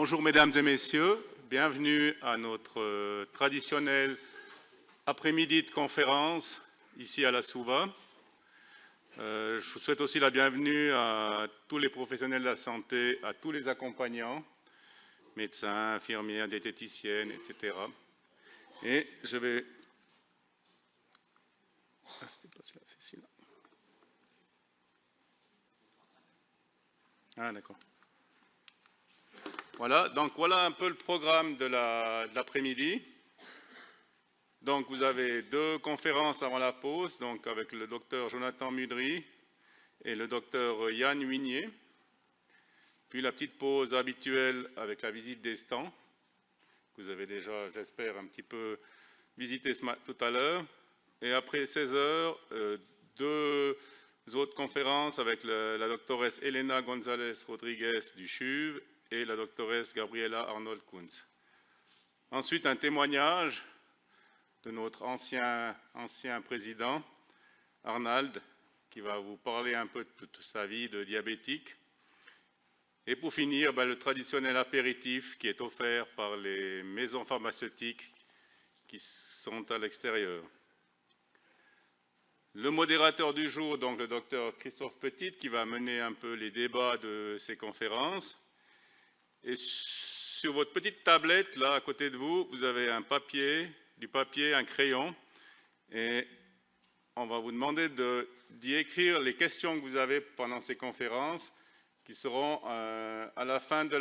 Bonjour mesdames et messieurs, bienvenue à notre traditionnel après-midi de conférence ici à la Souva. Je vous souhaite aussi la bienvenue à tous les professionnels de la santé, à tous les accompagnants, médecins, infirmières, diététiciennes, etc. Et je vais... Ah, c'était pas celui-là, c'est celui-là. Ah, d'accord. Voilà, donc voilà un peu le programme de l'après-midi. Donc vous avez deux conférences avant la pause, donc avec le docteur Jonathan Mudry et le docteur Yann Huignier. Puis la petite pause habituelle avec la visite des stands, que vous avez déjà, j'espère, un petit peu visité tout à l'heure. Et après 16 heures, deux autres conférences avec la doctoresse Elena González Rodriguez du CHUV et la doctoresse Gabriela Arnold-Kunz. Ensuite, un témoignage de notre ancien président, Arnold, qui va vous parler un peu de toute sa vie de diabétique. Et pour finir, le traditionnel apéritif qui est offert par les maisons pharmaceutiques qui sont à l'extérieur. Le modérateur du jour, donc le docteur Christophe Petit, qui va mener un peu les débats de ces conférences. Et sur votre petite tablette, là, à côté de vous, vous avez du papier, un crayon. Et on va vous demander d'y écrire les questions que vous avez pendant ces conférences, qui seront à la fin de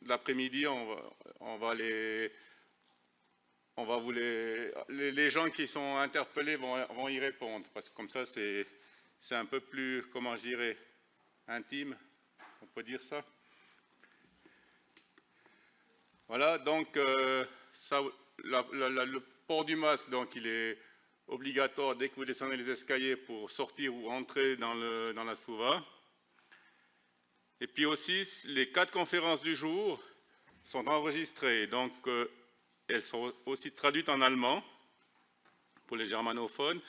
l'après-midi. Les gens qui sont interpellés vont y répondre, parce que comme ça, c'est un peu plus, comment je dirais, intime, on peut dire ça. Voilà, donc le port du masque, donc il est obligatoire dès que vous descendez les escaliers pour sortir ou entrer dans la Souva. Et puis aussi, les 4 conférences du jour sont enregistrées, donc elles sont aussi traduites en allemand pour les germanophones.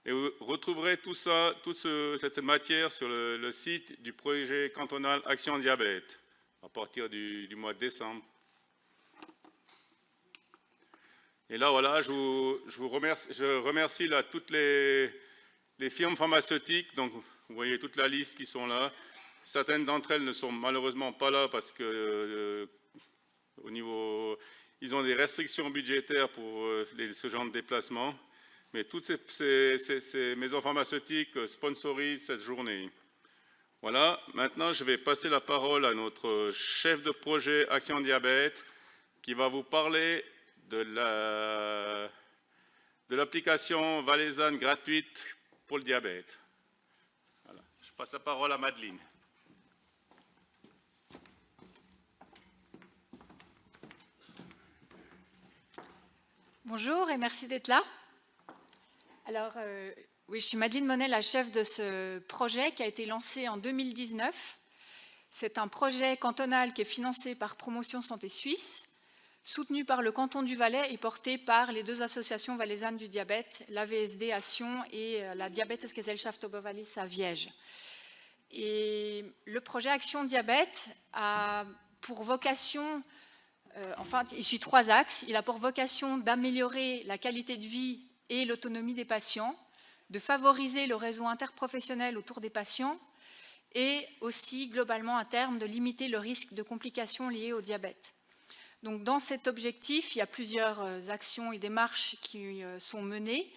Et vous retrouverez toute cette matière sur le site du projet cantonal Action Diabète à partir du mois de décembre. Et là, voilà, je remercie là, toutes les firmes pharmaceutiques. Donc, vous voyez toute la liste qui sont là. Certaines d'entre elles ne sont malheureusement pas là parce que ils ont des restrictions budgétaires pour ce genre de déplacement. Mais toutes ces maisons pharmaceutiques sponsorisent cette journée. Voilà, maintenant je vais passer la parole à notre chef de projet Action Diabète qui va vous parler de l'application valaisanne gratuite pour le diabète. Voilà. Je passe la parole à Madeleine. Bonjour et merci d'être là. Alors, oui, je suis Madeleine Monet, la chef de ce projet qui a été lancé en 2019. C'est un projet cantonal qui est financé par Promotion Santé Suisse, soutenu par le canton du Valais et porté par les 2 associations valaisannes du diabète, l'AVSD à Sion et la Diabetesgesellschaft Oberwallis à Viège. Et le projet Action Diabète a pour vocation, il suit 3 axes. Il a pour vocation d'améliorer la qualité de vie et l'autonomie des patients, de favoriser le réseau interprofessionnel autour des patients et aussi, globalement, à terme, de limiter le risque de complications liées au diabète. Donc, dans cet objectif, il y a plusieurs actions et démarches qui sont menées.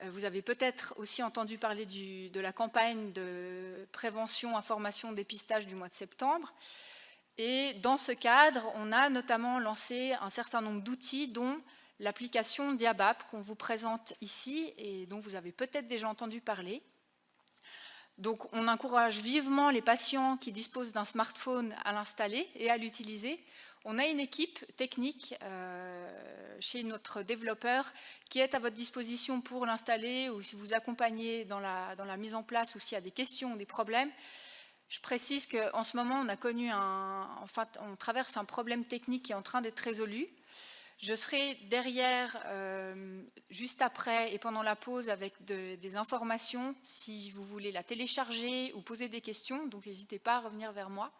Vous avez peut-être aussi entendu parler de la campagne de prévention, information, dépistage du mois de septembre. Et dans ce cadre, on a notamment lancé un certain nombre d'outils, dont l'application Diabap qu'on vous présente ici et dont vous avez peut-être déjà entendu parler. Donc, on encourage vivement les patients qui disposent d'un smartphone à l'installer et à l'utiliser. On a une équipe technique chez notre développeur qui est à votre disposition pour l'installer ou si vous accompagnez dans la mise en place ou s'il y a des questions ou des problèmes. Je précise qu'en ce moment, on traverse un problème technique qui est en train d'être résolu. Je serai derrière, juste après et pendant la pause, avec des informations si vous voulez la télécharger ou poser des questions. Donc, n'hésitez pas à revenir vers moi.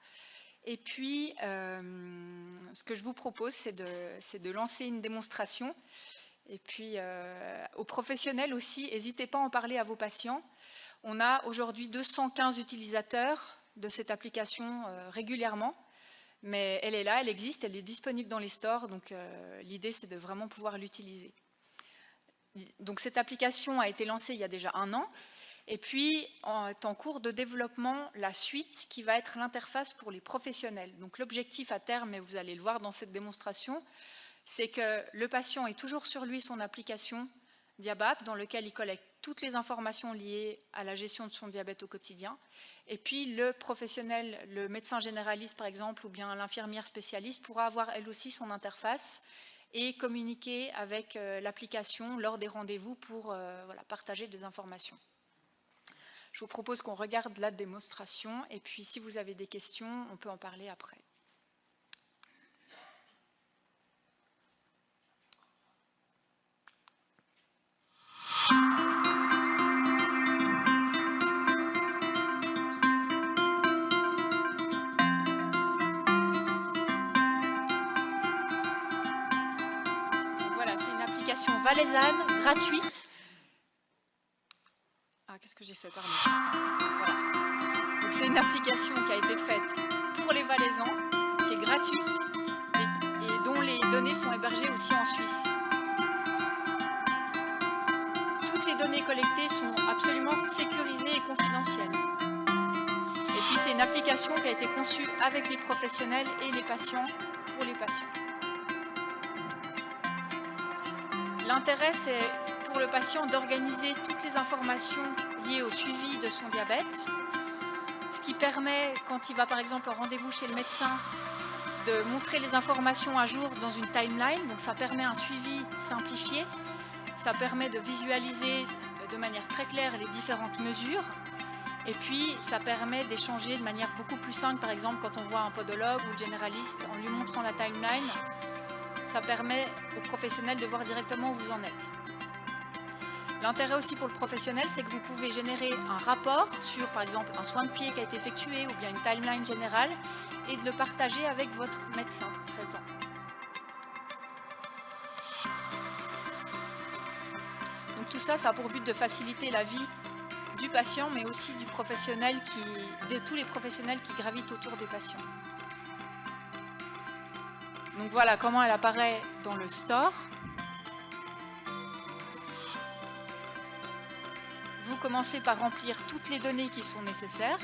Et puis, ce que je vous propose, c'est de lancer une démonstration. Et puis, aux professionnels aussi, n'hésitez pas à en parler à vos patients. On a aujourd'hui 215 utilisateurs de cette application régulièrement. Mais elle est là, elle existe, elle est disponible dans les stores. Donc, l'idée, c'est de vraiment pouvoir l'utiliser. Donc, cette application a été lancée il y a déjà 1 an. Et puis, est en cours de développement la suite qui va être l'interface pour les professionnels. Donc, l'objectif à terme, et vous allez le voir dans cette démonstration, c'est que le patient ait toujours sur lui son application Diabap dans lequel il collecte toutes les informations liées à la gestion de son diabète au quotidien. Et puis, le professionnel, le médecin généraliste par exemple, ou bien l'infirmière spécialiste pourra avoir elle aussi son interface et communiquer avec l'application lors des rendez-vous pour voilà, partager des informations. Je vous propose qu'on regarde la démonstration et puis si vous avez des questions, on peut en parler après. Donc voilà, c'est une application valaisanne, gratuite. Ah, qu'est-ce que j'ai fait, pardon. Voilà. Donc c'est une application qui a été faite pour les Valaisans, qui est gratuite et dont les données sont hébergées aussi en Suisse. Toutes les données collectées sont absolument sécurisées et confidentielles. Et puis c'est une application qui a été conçue avec les professionnels et les patients, pour les patients. L'intérêt, c'est pour le patient d'organiser toutes les informations liées au suivi de son diabète, ce qui permet, quand il va par exemple au rendez-vous chez le médecin, de montrer les informations à jour dans une timeline. Donc ça permet un suivi simplifié, ça permet de visualiser de manière très claire les différentes mesures, et puis ça permet d'échanger de manière beaucoup plus simple, par exemple quand on voit un podologue ou le généraliste, en lui montrant la timeline, ça permet aux professionnels de voir directement où vous en êtes. L'intérêt aussi pour le professionnel, c'est que vous pouvez générer un rapport sur, par exemple, un soin de pied qui a été effectué ou bien une timeline générale et de le partager avec votre médecin traitant. Donc tout ça, ça a pour but de faciliter la vie du patient, mais aussi du professionnel de tous les professionnels qui gravitent autour des patients. Donc voilà comment elle apparaît dans le store. Vous commencez par remplir toutes les données qui sont nécessaires.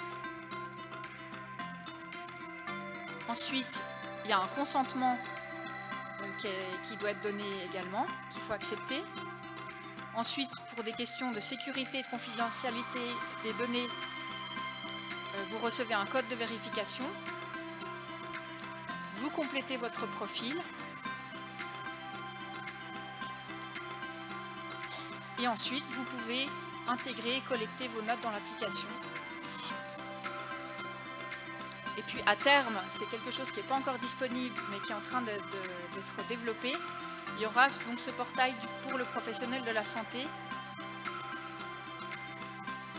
Ensuite, il y a un consentement qui doit être donné également, qu'il faut accepter. Ensuite, pour des questions de sécurité et de confidentialité des données, vous recevez un code de vérification. Vous complétez votre profil. Et ensuite, vous pouvez intégrer et collecter vos notes dans l'application. Et puis à terme, c'est quelque chose qui n'est pas encore disponible, mais qui est en train d'être développé. Il y aura donc ce portail pour le professionnel de la santé,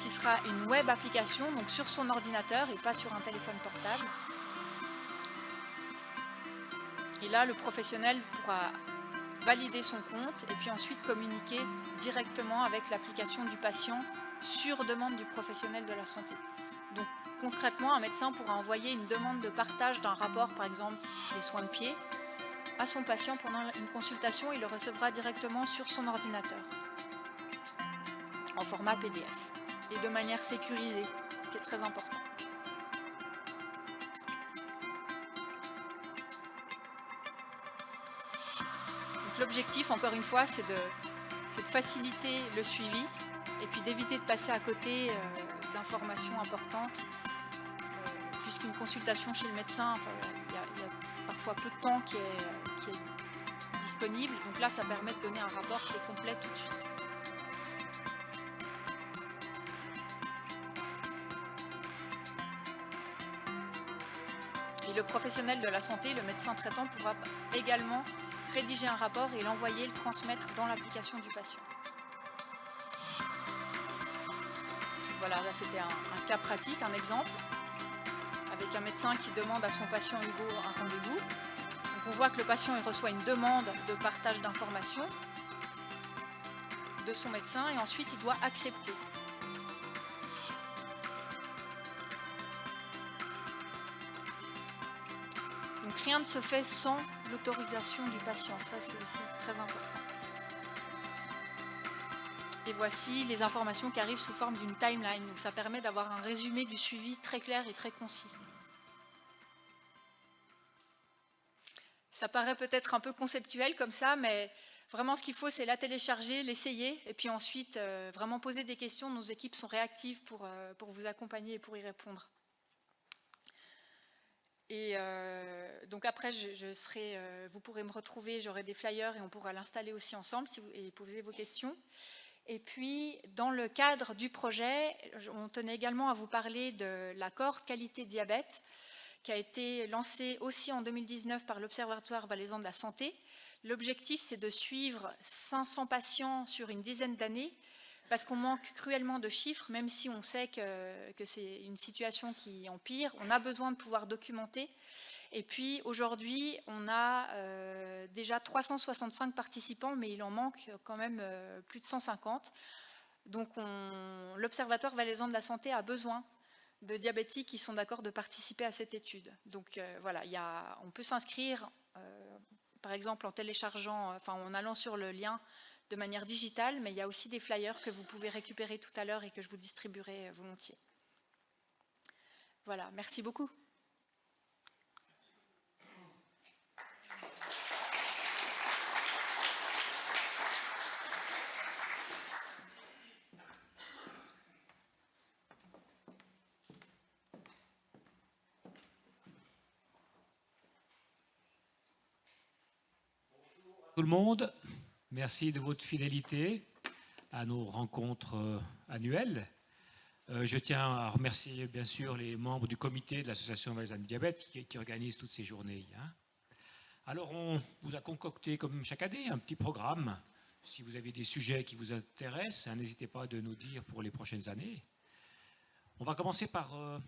qui sera une web application, donc sur son ordinateur et pas sur un téléphone portable. Et là, le professionnel pourra valider son compte et puis ensuite communiquer directement avec l'application du patient sur demande du professionnel de la santé. Donc concrètement, un médecin pourra envoyer une demande de partage d'un rapport, par exemple des soins de pied, à son patient pendant une consultation. Il le recevra directement sur son ordinateur en format PDF et de manière sécurisée, ce qui est très important. L'objectif, encore une fois, c'est de faciliter le suivi et puis d'éviter de passer à côté d'informations importantes, puisqu'une consultation chez le médecin, il y a parfois peu de temps qui est disponible. Donc là, ça permet de donner un rapport qui est complet tout de suite. Et le professionnel de la santé, le médecin traitant, pourra également rédiger un rapport et l'envoyer, le transmettre dans l'application du patient. Voilà, là c'était un cas pratique, un exemple, avec avec un médecin qui demande à son patient Hugo un rendez-vous. Donc on voit que le patient il reçoit une demande de partage d'informations de son médecin et ensuite il doit accepter. Donc rien ne se fait sans l'autorisation du patient, ça c'est aussi très important. Et voici les informations qui arrivent sous forme d'une timeline, donc ça permet d'avoir un résumé du suivi très clair et très concis. Ça paraît peut-être un peu conceptuel comme ça, mais vraiment ce qu'il faut c'est la télécharger, l'essayer, et puis ensuite vraiment poser des questions. Nos équipes sont réactives pour vous accompagner et pour y répondre. Et donc après, vous pourrez me retrouver, j'aurai des flyers et on pourra l'installer aussi ensemble et poser vos questions. Et puis, dans le cadre du projet, on tenait également à vous parler de la cohorte qualité diabète qui a été lancée aussi en 2019 par l'Observatoire valaisan de la santé. L'objectif, c'est de suivre 500 patients sur une dizaine d'années parce qu'on manque cruellement de chiffres, même si on sait que c'est une situation qui empire. On a besoin de pouvoir documenter. Et puis aujourd'hui, on a déjà 365 participants, mais il en manque quand même plus de 150. Donc l'Observatoire valaisan de la santé a besoin de diabétiques qui sont d'accord de participer à cette étude. Donc voilà, on peut s'inscrire, par exemple en téléchargeant, en allant sur le lien de manière digitale, mais il y a aussi des flyers que vous pouvez récupérer tout à l'heure et que je vous distribuerai volontiers. Voilà, merci beaucoup. Tout le monde, merci de votre fidélité à nos rencontres annuelles. Je tiens à remercier bien sûr les membres du comité de l'Association valaisanne du diabète qui organise toutes ces journées. Alors on vous a concocté comme chaque année un petit programme. Si vous avez des sujets qui vous intéressent, n'hésitez pas à nous dire pour les prochaines années. On va commencer par